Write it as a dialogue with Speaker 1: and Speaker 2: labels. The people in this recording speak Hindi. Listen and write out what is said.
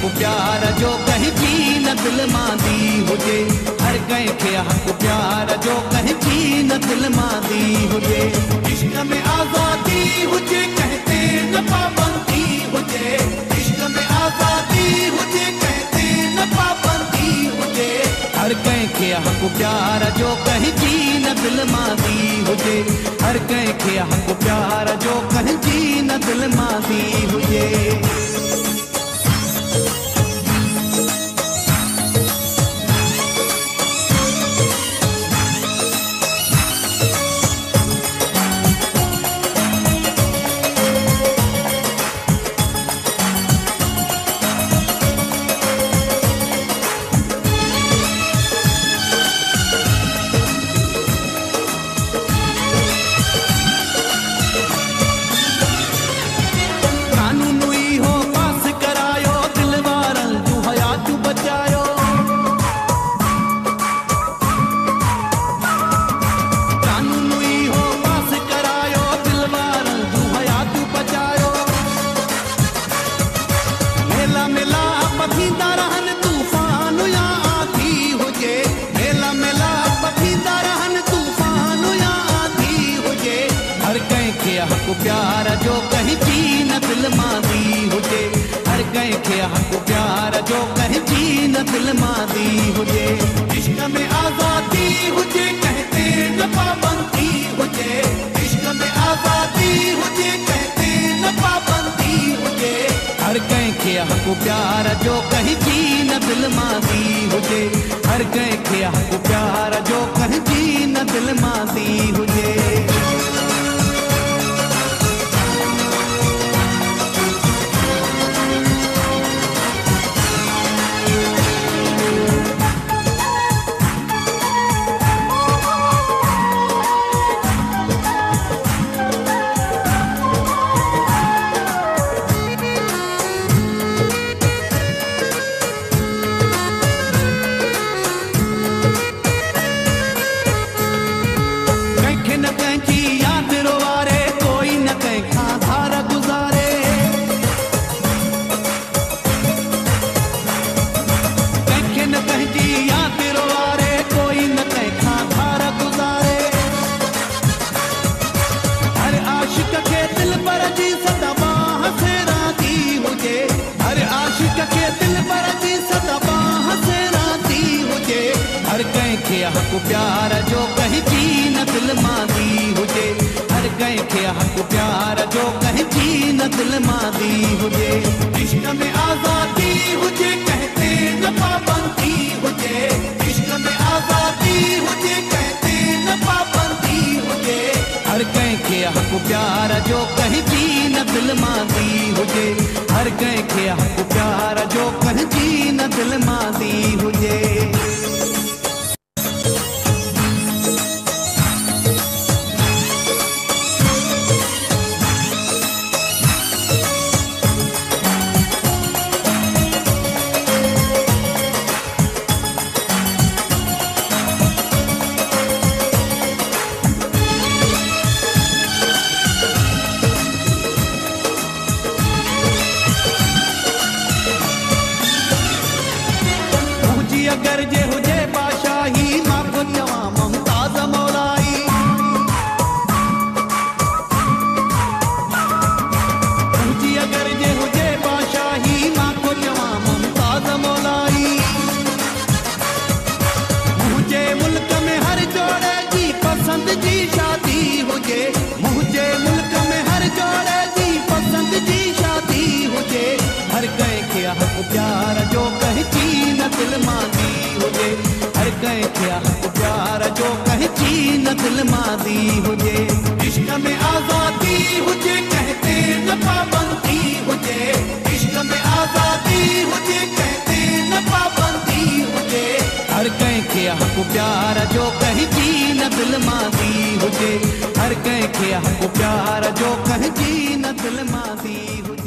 Speaker 1: हक़ प्यार जो कंहिंजी न दिल मां दी हुजे, हर कंहिंखे हक़ प्यार जो कंहिंजी न दिल मां दी हुजे। इश्क में आज़ादी हुजे, कहते न पाबंदी हुजे, इश्क में आज़ादी हुजे, कहते न पाबंदी हुजे। हर कंहिंखे हक़ प्यार जो कंहिंजी न दिल मां दी हुजे, हर कंहिंखे हक़ प्यार जो कंहिंजी न दिल मां दी हुजे। हक़ प्यार जो कंहिंजी न दिल मां दी हुजे, हर कंहिंखे हक़ प्यार जो कंहिंजी न दिल मां दी हुजे। इश्क में आज़ादी हुजे, कहते न पाबंदी हुजे, इश्क में आज़ादी हुजे, कहते न पाबंदी हुजे। हर कंहिंखे हक़ प्यार जो कंहिंजी न दिल मां दी हुजे, हर कंहिंखे हक़ प्यार जो कंहिंजी न दिल मां दी हुजे। हर कंहिंखे हक़ प्यार जो कंहिंजी न दिल मां दी हुजे, हर कंहिंखे हक़ प्यार जो कंहिंजी न दिल मां दी हुजे। इश्क में आज़ादी हुजे, कहते न पाबंदी हुजे, इश्क में आज़ादी हुजे, कहते न पाबंदी हुजे। हर कंहिंखे हक़ प्यार जो कंहिंजी न दिल मां दी हुजे, हर कंहिंखे हक़ प्यार जो कंहिंजी न दिल मां दी हुजे। अगर जे हुजे बादशाही, मां को चवां मुमताज़ मौलाई, मुंहिंजी अगर जे हुजे बादशाही, मां को चवां मुमताज़ मौलाई। मुंहिंजे मुल्क में हर जोड़े जी पसंद जी शादी हुजे, मुंहिंजे मुल्क में हर जोड़े जी पसंद जी शादी हुजे। हर कंहिंखे हक़ प्यार जो कंहिंजी न दिल मां दी हुजे, हर कंहिंखे हक़ प्यार जो कंहिंजी न दिल मां दी हुजे। इश्क में आज़ादी हुजे, कहते न पाबंदी हुजे, इश्क में आज़ादी हुजे, कहते न पाबंदी हुजे। हर कंहिंखे हक़ प्यार जो कंहिंजी न दिल मां दी हुजे, हर कंहिंखे हक़ प्यार जो कंहिंजी न दिल मां दी हुजे।